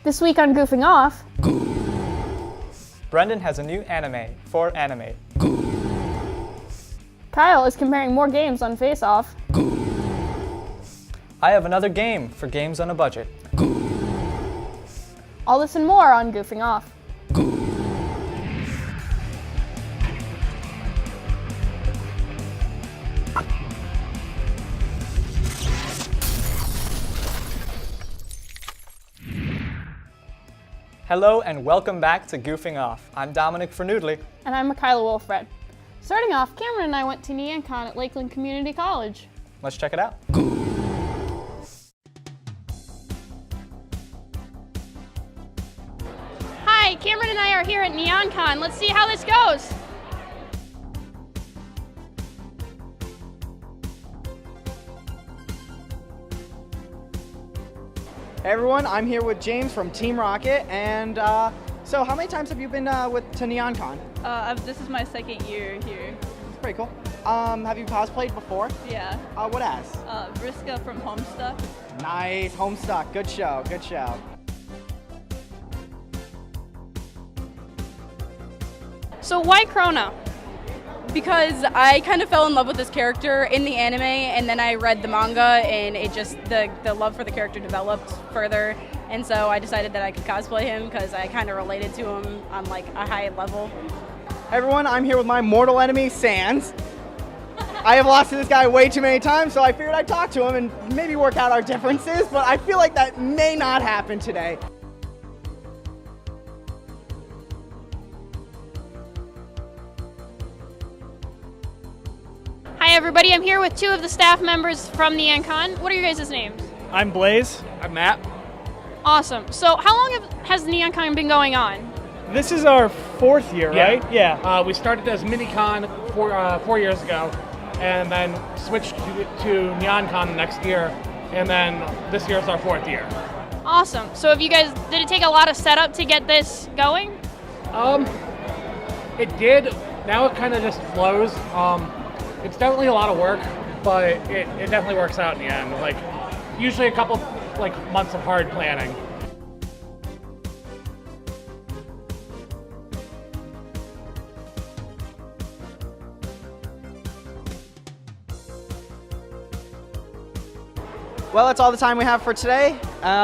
This week on Goofing Off, Brendan has a new anime for anime. Kyle is comparing more games on Face Off. I have another game for games on a budget. All this and more on Goofing Off. Hello and welcome back to Goofing Off. I'm Dominic Fernoodley. And I'm Michaela Wolfred. Starting off, Cameron and I went to NeonCon at Lakeland Community College. Let's check it out. Hi, Cameron and I are here at NeonCon. Let's see how this goes. Hey everyone, I'm here with James from Team Rocket, and so how many times have you been to NeonCon? This is my second year here. It's pretty cool. Have you cosplayed before? Yeah. What as? Vriska from Homestuck. Nice, Homestuck. Good show, good show. So why Krona? Because I kind of fell in love with this character in the anime, and then I read the manga, and it just, the love for the character developed further, and so I decided that I could cosplay him because I kind of related to him on like a high level. Hey everyone, I'm here with my mortal enemy, Sans. I have lost to this guy way too many times, so I figured I'd talk to him and maybe work out our differences, but I feel like that may not happen today. Hi everybody, I'm here with two of the staff members from NeonCon. What are your guys' names? I'm Blaze. I'm Matt. Awesome. So how long has NeonCon been going on? This is our fourth year, right? Yeah. We started as MiniCon 4 years ago, and then switched to NeonCon the next year, and then this year is our fourth year. Awesome. So did it take a lot of setup to get this going? It did. Now it kind of just flows. It's definitely a lot of work, but it definitely works out in the end. Like, usually a couple months of hard planning. Well, that's all the time we have for today.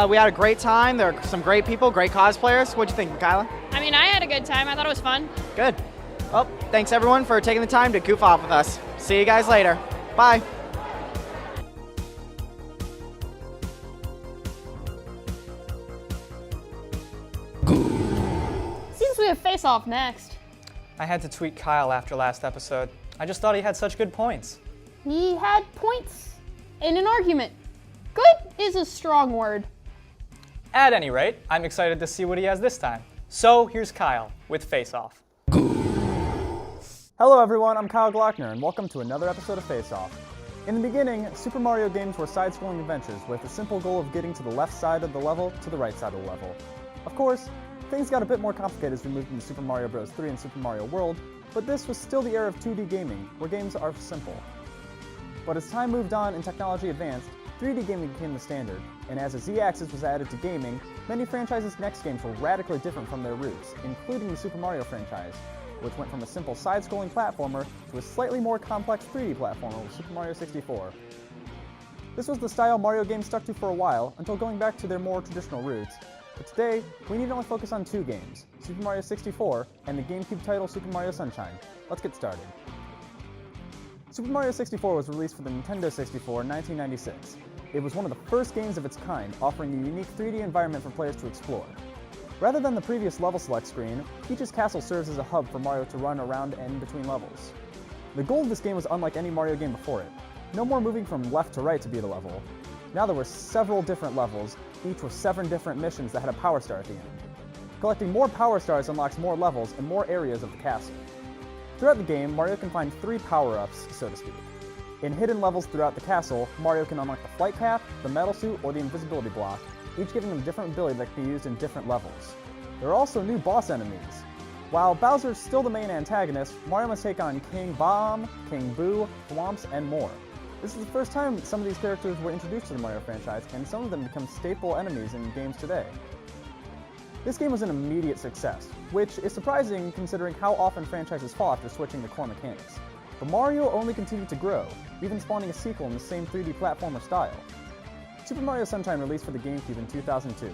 We had a great time. There are some great people, great cosplayers. What'd you think, Kyla? I mean, I had a good time. I thought it was fun. Good. Well, thanks everyone for taking the time to goof off with us. See you guys later. Bye. Seems we have Face Off next. I had to tweet Kyle after last episode. I just thought he had such good points. He had points in an argument. Good is a strong word. At any rate, I'm excited to see what he has this time. So here's Kyle with Face Off. Hello everyone, I'm Kyle Glockner, and welcome to another episode of Face Off. In the beginning, Super Mario games were side-scrolling adventures with the simple goal of getting to the left side of the level to the right side of the level. Of course, things got a bit more complicated as we moved into Super Mario Bros. 3 and Super Mario World, but this was still the era of 2D gaming, where games are simple. But as time moved on and technology advanced, 3D gaming became the standard, and as a Z-axis was added to gaming, many franchises' next games were radically different from their roots, including the Super Mario franchise, which went from a simple side-scrolling platformer to a slightly more complex 3D platformer with Super Mario 64. This was the style Mario games stuck to for a while, until going back to their more traditional roots, but today, we need to only focus on two games, Super Mario 64 and the GameCube title Super Mario Sunshine. Let's get started. Super Mario 64 was released for the Nintendo 64 in 1996. It was one of the first games of its kind, offering a unique 3D environment for players to explore. Rather than the previous level select screen, Peach's castle serves as a hub for Mario to run around and in between levels. The goal of this game was unlike any Mario game before it. No more moving from left to right to beat a level. Now there were several different levels, each with 7 different missions that had a power star at the end. Collecting more power stars unlocks more levels and more areas of the castle. Throughout the game, Mario can find 3 power-ups, so to speak. In hidden levels throughout the castle, Mario can unlock the flight cap, the metal suit, or the invisibility block, each giving them a different ability that can be used in different levels. There are also new boss enemies. While Bowser is still the main antagonist, Mario must take on King Bomb, King Boo, Thwomps, and more. This is the first time some of these characters were introduced to the Mario franchise, and some of them become staple enemies in games today. This game was an immediate success, which is surprising considering how often franchises fall after switching to core mechanics. But Mario only continued to grow, even spawning a sequel in the same 3D platformer style. Super Mario Sunshine released for the GameCube in 2002.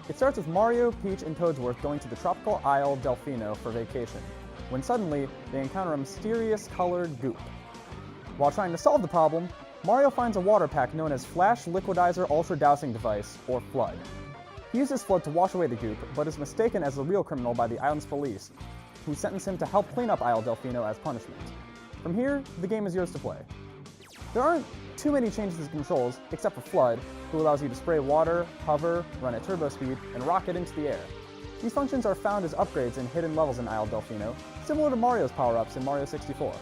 It starts with Mario, Peach, and Toadsworth going to the tropical isle Delfino for vacation, when suddenly they encounter a mysterious colored goop. While trying to solve the problem, Mario finds a water pack known as Flash Liquidizer Ultra Dousing Device, or FLUDD. He uses FLUDD to wash away the goop, but is mistaken as the real criminal by the island's police, who sentence him to help clean up Isle Delfino as punishment. From here, the game is yours to play. There aren't too many changes to the controls, except for FLUDD, who allows you to spray water, hover, run at turbo speed, and rocket into the air. These functions are found as upgrades in hidden levels in Isle Delfino, similar to Mario's power-ups in Mario 64.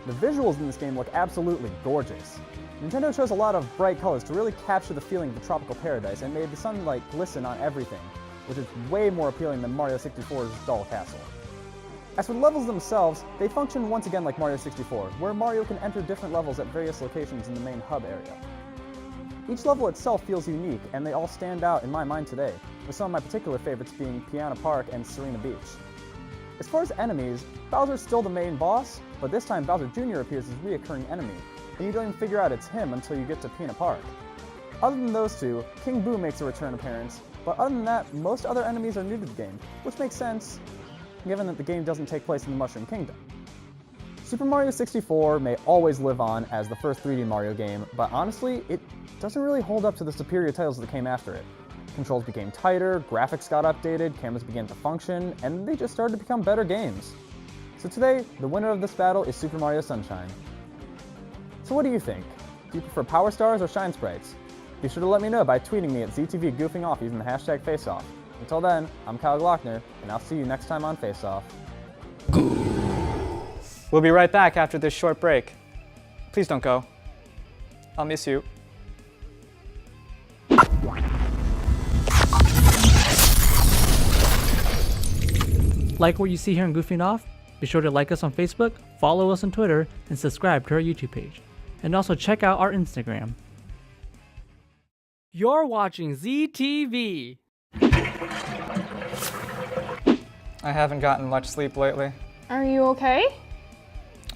The visuals in this game look absolutely gorgeous. Nintendo chose a lot of bright colors to really capture the feeling of a tropical paradise and made the sunlight glisten on everything, which is way more appealing than Mario 64's dull castle. As for the levels themselves, they function once again like Mario 64, where Mario can enter different levels at various locations in the main hub area. Each level itself feels unique, and they all stand out in my mind today, with some of my particular favorites being Piana Park and Serena Beach. As far as enemies, Bowser's still the main boss, but this time Bowser Jr. appears as a reoccurring enemy, and you don't even figure out it's him until you get to Piana Park. Other than those two, King Boo makes a return appearance, but other than that, most other enemies are new to the game, which makes sense, given that the game doesn't take place in the Mushroom Kingdom. Super Mario 64 may always live on as the first 3D Mario game, but honestly, it doesn't really hold up to the superior titles that came after it. Controls became tighter, graphics got updated, cameras began to function, and they just started to become better games. So today, the winner of this battle is Super Mario Sunshine. So what do you think? Do you prefer Power Stars or Shine Sprites? Be sure to let me know by tweeting me at ZTV Goofing Off using the hashtag FaceOff. Until then, I'm Kyle Glockner, and I'll see you next time on Face Off. We'll be right back after this short break. Please don't go. I'll miss you. Like what you see here in Goofing Off? Be sure to like us on Facebook, follow us on Twitter, and subscribe to our YouTube page. And also check out our Instagram. You're watching ZTV. I haven't gotten much sleep lately. Are you okay?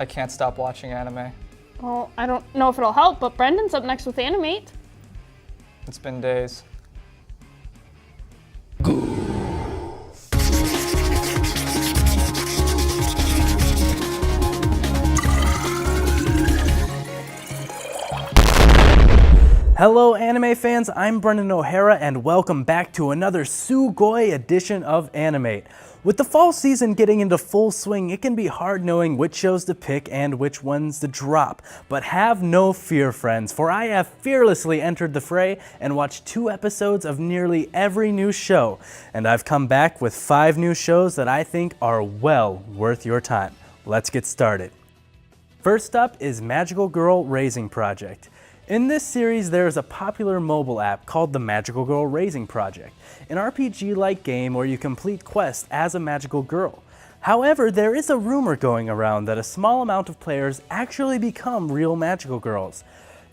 I can't stop watching anime. Well, I don't know if it'll help, but Brendan's up next with Animate. It's been days. Hello anime fans, I'm Brendan O'Hara and welcome back to another Sugoi edition of Animate. With the fall season getting into full swing, it can be hard knowing which shows to pick and which ones to drop. But have no fear friends, for I have fearlessly entered the fray and watched 2 episodes of nearly every new show. And I've come back with 5 new shows that I think are well worth your time. Let's get started. First up is Magical Girl Raising Project. In this series, there is a popular mobile app called the Magical Girl Raising Project, an RPG-like game where you complete quests as a magical girl. However, there is a rumor going around that a small amount of players actually become real magical girls.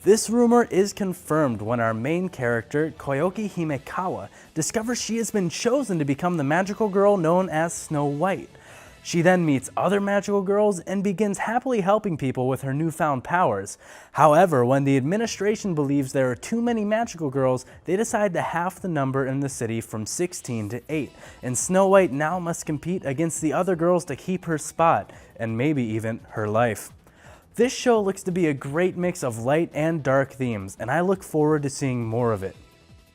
This rumor is confirmed when our main character, Koyoki Himekawa, discovers she has been chosen to become the magical girl known as Snow White. She then meets other magical girls and begins happily helping people with her newfound powers. However, when the administration believes there are too many magical girls, they decide to half the number in the city from 16 to 8, and Snow White now must compete against the other girls to keep her spot, and maybe even her life. This show looks to be a great mix of light and dark themes, and I look forward to seeing more of it.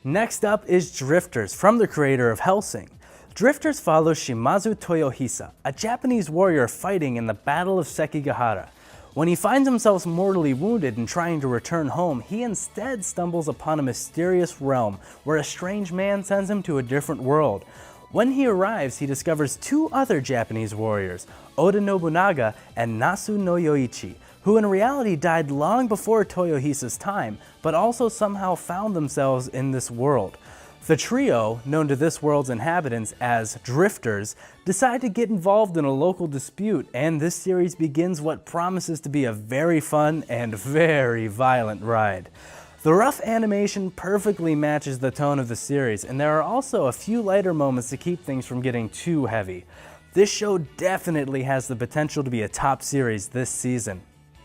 Next up is Drifters, from the creator of Hellsing. Drifters follows Shimazu Toyohisa, a Japanese warrior fighting in the Battle of Sekigahara. When he finds himself mortally wounded and trying to return home, he instead stumbles upon a mysterious realm where a strange man sends him to a different world. When he arrives, he discovers 2 other Japanese warriors, Oda Nobunaga and Nasu no Yoichi, who in reality died long before Toyohisa's time, but also somehow found themselves in this world. The trio, known to this world's inhabitants as Drifters, decide to get involved in a local dispute, and this series begins what promises to be a very fun and very violent ride. The rough animation perfectly matches the tone of the series, and there are also a few lighter moments to keep things from getting too heavy. This show definitely has the potential to be a top series this season.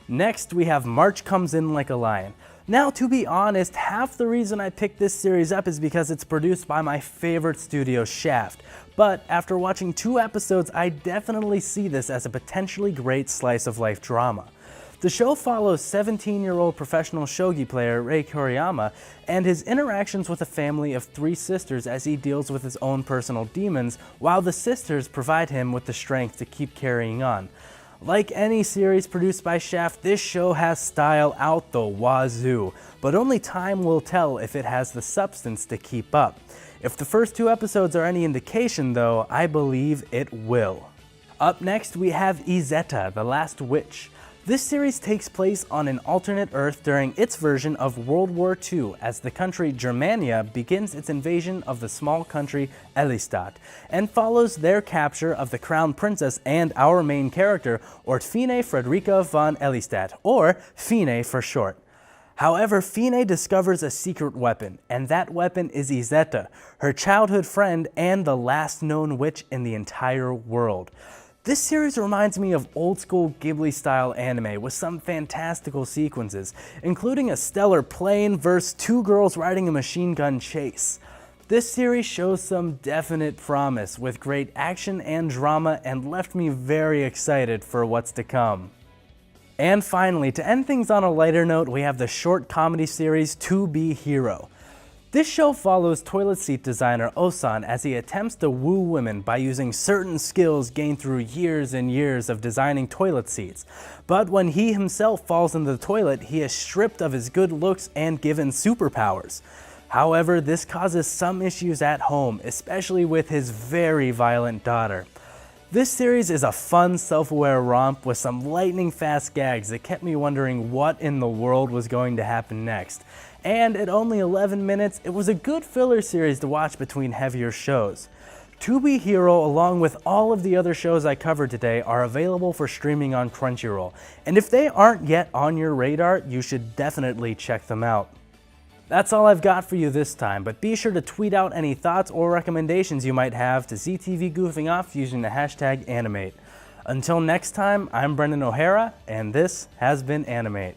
Next, we have March Comes In Like a Lion. Now, to be honest, half the reason I picked this series up is because it's produced by my favorite studio, Shaft. But after watching 2 episodes, I definitely see this as a potentially great slice of life drama. The show follows 17-year-old professional shogi player Rei Kuriyama and his interactions with a family of 3 sisters as he deals with his own personal demons, while the sisters provide him with the strength to keep carrying on. Like any series produced by Shaft, this show has style out the wazoo, but only time will tell if it has the substance to keep up. If the first 2 episodes are any indication though, I believe it will. Up next we have Izetta, the Last Witch. This series takes place on an alternate Earth during its version of World War II as the country Germania begins its invasion of the small country Elistat and follows their capture of the Crown Princess and our main character, Ortfine Fredrika von Elistat, or Fine for short. However, Fine discovers a secret weapon, and that weapon is Izetta, her childhood friend and the last known witch in the entire world. This series reminds me of old-school Ghibli-style anime with some fantastical sequences, including a stellar plane versus 2 girls riding a machine gun chase. This series shows some definite promise with great action and drama and left me very excited for what's to come. And finally, to end things on a lighter note, we have the short comedy series To Be Hero. This show follows toilet seat designer Osan as he attempts to woo women by using certain skills gained through years and years of designing toilet seats. But when he himself falls into the toilet, he is stripped of his good looks and given superpowers. However, this causes some issues at home, especially with his very violent daughter. This series is a fun, self-aware romp with some lightning-fast gags that kept me wondering what in the world was going to happen next. And at only 11 minutes, it was a good filler series to watch between heavier shows. To Be Hero, along with all of the other shows I covered today, are available for streaming on Crunchyroll. And if they aren't yet on your radar, you should definitely check them out. That's all I've got for you this time, but be sure to tweet out any thoughts or recommendations you might have to ZTV Goofing Off using the hashtag Animate. Until next time, I'm Brendan O'Hara, and this has been Animate.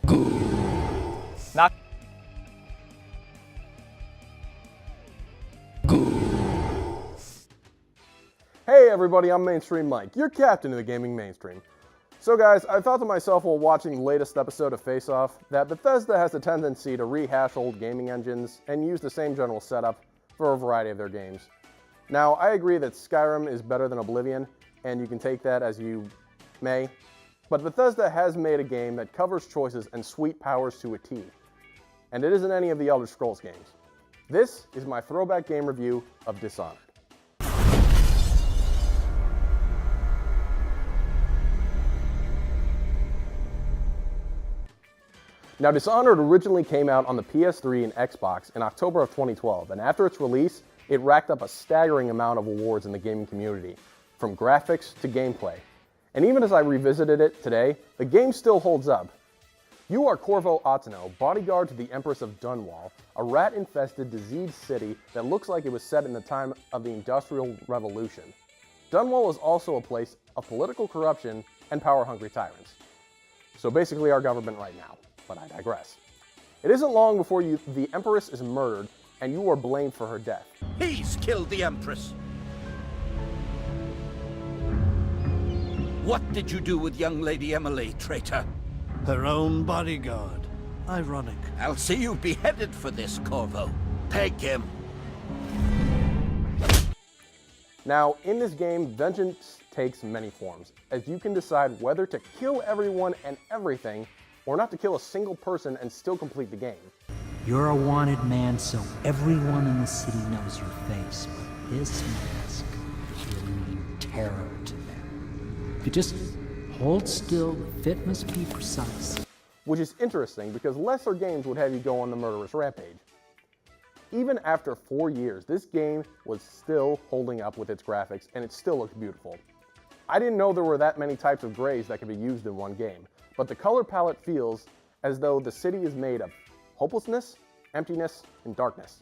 Hey everybody, I'm Mainstream Mike, your captain of the gaming mainstream. So guys, I thought to myself while watching the latest episode of Face Off that Bethesda has a tendency to rehash old gaming engines and use the same general setup for a variety of their games. Now, I agree that Skyrim is better than Oblivion, and you can take that as you may, but Bethesda has made a game that covers choices and sweet powers to a T, and it isn't any of the Elder Scrolls games. This is my throwback game review of Dishonored. Now, Dishonored originally came out on the PS3 and Xbox in October of 2012, and after its release, it racked up a staggering amount of awards in the gaming community, from graphics to gameplay. And even as I revisited it today, the game still holds up. You are Corvo Attano, bodyguard to the Empress of Dunwall, a rat-infested, diseased city that looks like it was set in the time of the Industrial Revolution. Dunwall is also a place of political corruption and power-hungry tyrants. So basically our government right now. But I digress. It isn't long before the Empress is murdered, and you are blamed for her death. He's killed the Empress. What did you do with young Lady Emily, traitor? Her own bodyguard. Ironic. I'll see you beheaded for this, Corvo. Peg him. Now, in this game, vengeance takes many forms, as you can decide whether to kill everyone and everything, or not to kill a single person and still complete the game. You're a wanted man, so everyone in the city knows your face, but this mask will mean terror to them. If you just hold still, the fit must be precise. Which is interesting, because lesser games would have you go on the murderous rampage. Even after 4 years, this game was still holding up with its graphics, and it still looks beautiful. I didn't know there were that many types of grays that could be used in one game, but the color palette feels as though the city is made of hopelessness, emptiness and darkness.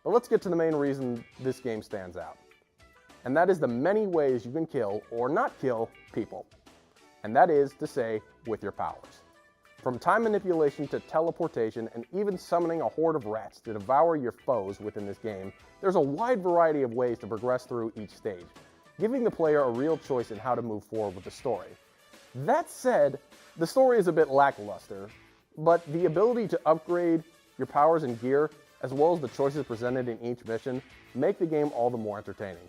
But let's get to the main reason this game stands out. And that is the many ways you can kill or not kill people. And that is to say, with your powers. From time manipulation to teleportation and even summoning a horde of rats to devour your foes within this game, there's a wide variety of ways to progress through each stage, giving the player a real choice in how to move forward with the story. That said, the story is a bit lackluster, but the ability to upgrade your powers and gear, as well as the choices presented in each mission, make the game all the more entertaining.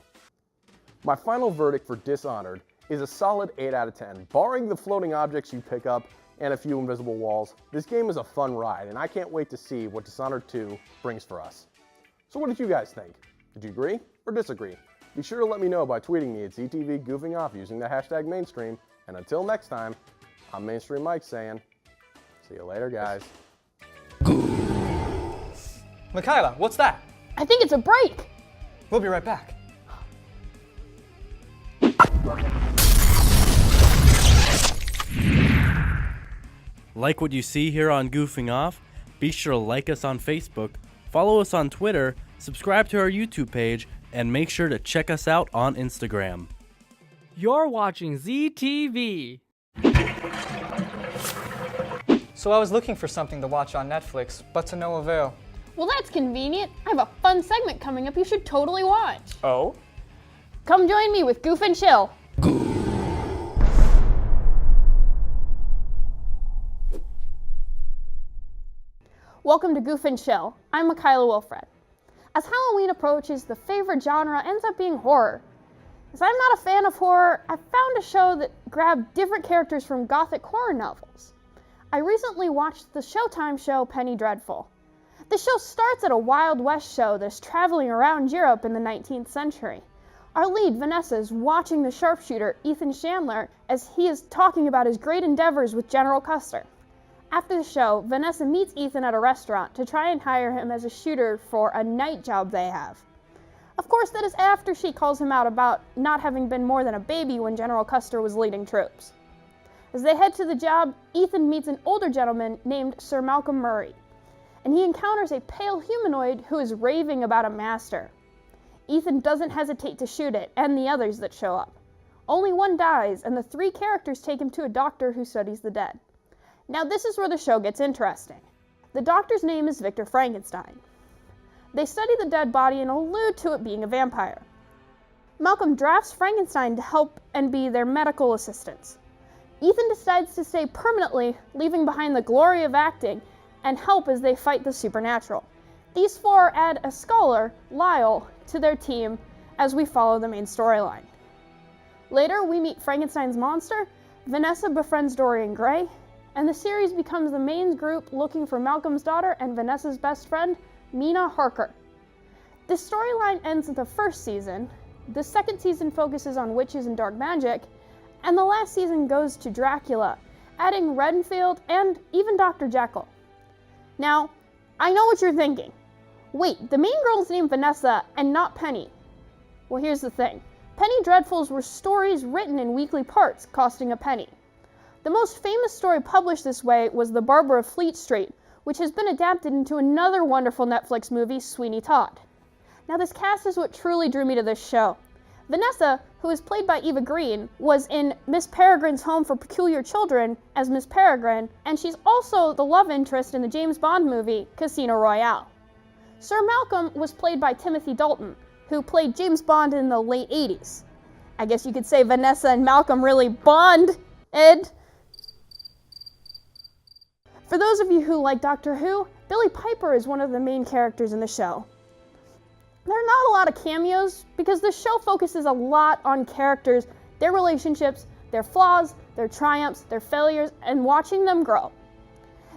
My final verdict for Dishonored is a solid 8 out of 10. Barring the floating objects you pick up and a few invisible walls, this game is a fun ride, and I can't wait to see what Dishonored 2 brings for us. So what did you guys think? Did you agree or disagree? Be sure to let me know by tweeting me at ZTV Goofing Off using the hashtag Mainstream, and until next time, I'm Mainstream Mike saying, see you later, guys. Michaela, what's that? I think it's a break. We'll be right back. Like what you see here on Goofing Off? Be sure to like us on Facebook, follow us on Twitter, subscribe to our YouTube page, and make sure to check us out on Instagram. You're watching ZTV. So I was looking for something to watch on Netflix, but to no avail. Well, that's convenient. I have a fun segment coming up you should totally watch. Oh? Come join me with Goof and Chill. Welcome to Goof and Chill. I'm Michaela Wilfred. As Halloween approaches, the favorite genre ends up being horror. As I'm not a fan of horror, I found a show that grabbed different characters from gothic horror novels. I recently watched the Showtime show Penny Dreadful. The show starts at a Wild West show that's traveling around Europe in the 19th century. Our lead, Vanessa, is watching the sharpshooter, Ethan Chandler, as he is talking about his great endeavors with General Custer. After the show, Vanessa meets Ethan at a restaurant to try and hire him as a shooter for a night job they have. Of course, that is after she calls him out about not having been more than a baby when General Custer was leading troops. As they head to the job, Ethan meets an older gentleman named Sir Malcolm Murray, and he encounters a pale humanoid who is raving about a master. Ethan doesn't hesitate to shoot it and the others that show up. Only one dies, and the three characters take him to a doctor who studies the dead. Now this is where the show gets interesting. The doctor's name is Victor Frankenstein. They study the dead body and allude to it being a vampire. Malcolm drafts Frankenstein to help and be their medical assistant. Ethan decides to stay permanently, leaving behind the glory of acting and help as they fight the supernatural. These four add a scholar, Lyle, to their team as we follow the main storyline. Later, we meet Frankenstein's monster, Vanessa befriends Dorian Gray, and the series becomes the main group looking for Malcolm's daughter and Vanessa's best friend, Mina Harker. The storyline ends with the first season, the second season focuses on witches and dark magic, and the last season goes to Dracula, adding Renfield and even Dr. Jekyll. Now, I know what you're thinking. Wait, the main girl's named Vanessa and not Penny. Well, here's the thing. Penny Dreadfuls were stories written in weekly parts, costing a penny. The most famous story published this way was The Barber of Fleet Street, which has been adapted into another wonderful Netflix movie, Sweeney Todd. Now this cast is what truly drew me to this show. Vanessa, who is played by Eva Green, was in Miss Peregrine's Home for Peculiar Children as Miss Peregrine, and she's also the love interest in the James Bond movie, Casino Royale. Sir Malcolm was played by Timothy Dalton, who played James Bond in the late 80s. I guess you could say Vanessa and Malcolm really bond, Ed. For those of you who like Doctor Who, Billie Piper is one of the main characters in the show. There are not a lot of cameos because the show focuses a lot on characters, their relationships, their flaws, their triumphs, their failures, and watching them grow.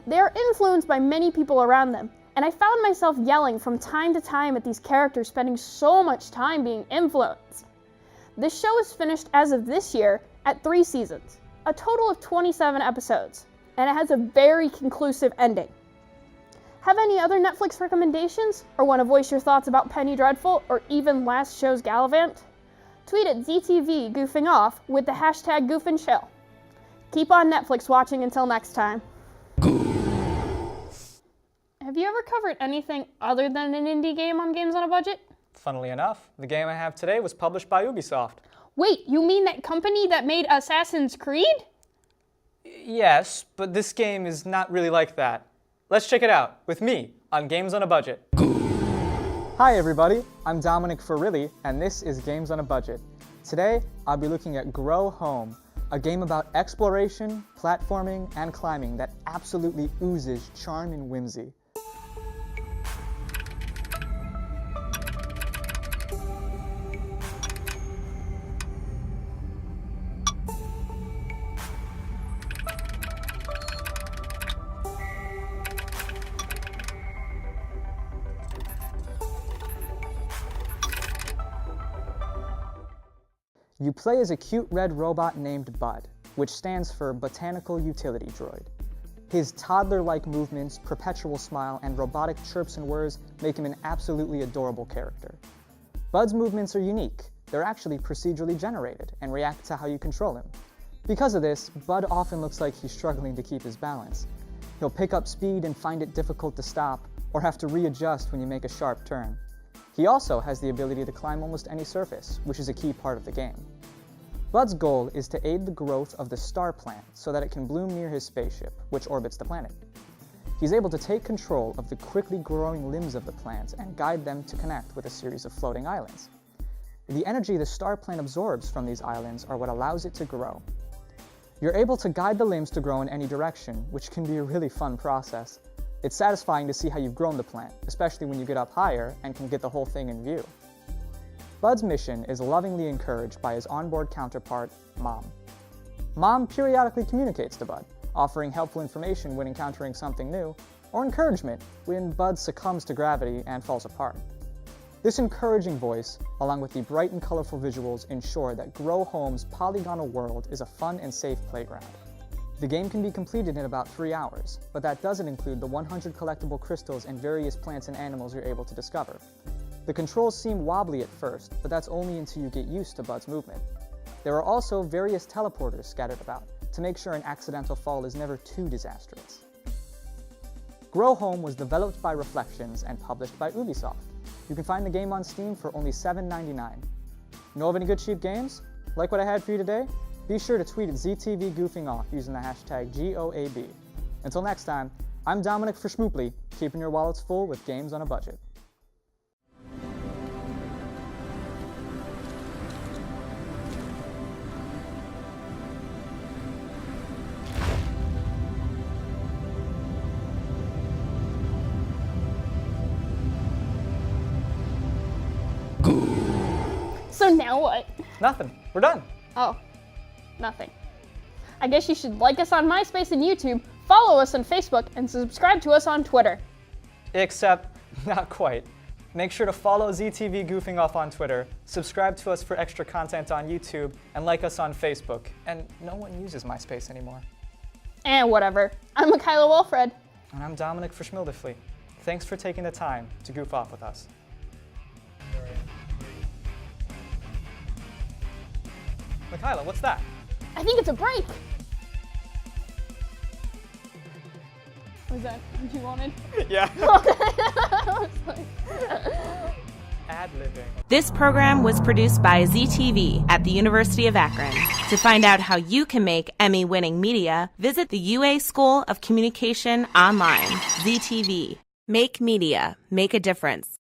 They are influenced by many people around them, and I found myself yelling from time to time at these characters spending so much time being influenced. This show is finished as of this year at 3 seasons, a total of 27 episodes, and it has a very conclusive ending. Have any other Netflix recommendations, or want to voice your thoughts about Penny Dreadful, or even last show's Gallivant? Tweet at ZTV Goofing Off with the hashtag #GoofandChill. Keep on Netflix watching until next time. have you ever covered anything other than an indie game on Games on a Budget? Funnily enough, the game I have today was published by Ubisoft. Wait, you mean that company that made Assassin's Creed? Yes, but this game is not really like that. Let's check it out with me on Games on a Budget. Hi everybody, I'm Dominic Ferrilli, and this is Games on a Budget. Today, I'll be looking at Grow Home, a game about exploration, platforming, and climbing that absolutely oozes charm and whimsy. You play as a cute red robot named Bud, which stands for Botanical Utility Droid. His toddler-like movements, perpetual smile, and robotic chirps and whirs make him an absolutely adorable character. Bud's movements are unique. They're actually procedurally generated and react to how you control him. Because of this, Bud often looks like he's struggling to keep his balance. He'll pick up speed and find it difficult to stop, or have to readjust when you make a sharp turn. He also has the ability to climb almost any surface, which is a key part of the game. Bud's goal is to aid the growth of the star plant so that it can bloom near his spaceship, which orbits the planet. He's able to take control of the quickly growing limbs of the plant and guide them to connect with a series of floating islands. The energy the star plant absorbs from these islands are what allows it to grow. You're able to guide the limbs to grow in any direction, which can be a really fun process. It's satisfying to see how you've grown the plant, especially when you get up higher and can get the whole thing in view. Bud's mission is lovingly encouraged by his onboard counterpart, Mom. Mom periodically communicates to Bud, offering helpful information when encountering something new, or encouragement when Bud succumbs to gravity and falls apart. This encouraging voice, along with the bright and colorful visuals, ensure that Grow Home's polygonal world is a fun and safe playground. The game can be completed in about 3 hours, but that doesn't include the 100 collectible crystals and various plants and animals you're able to discover. The controls seem wobbly at first, but that's only until you get used to Bud's movement. There are also various teleporters scattered about, to make sure an accidental fall is never too disastrous. Grow Home was developed by Reflections and published by Ubisoft. You can find the game on Steam for only $7.99. Know of any good cheap games? Like what I had for you today? Be sure to tweet at ZTV Goofing Off using the hashtag GOAB. Until next time, I'm Dominic Verschmooply, keeping your wallets full with games on a budget. So now what? Nothing. We're done. Oh, nothing. I guess you should like us on MySpace and YouTube, follow us on Facebook, and subscribe to us on Twitter. Except, not quite. Make sure to follow ZTV Goofing Off on Twitter, subscribe to us for extra content on YouTube, and like us on Facebook. And no one uses MySpace anymore. And whatever. I'm Michaela Wilfred. And I'm Dominic Verschmildefly. Thanks for taking the time to goof off with us. Michaela, what's that? I think it's a break. Was that what you wanted? Yeah. I was like... Ad-libbing. This program was produced by ZTV at the University of Akron. To find out how you can make Emmy-winning media, visit the UA School of Communication online. ZTV. Make media. Make a difference.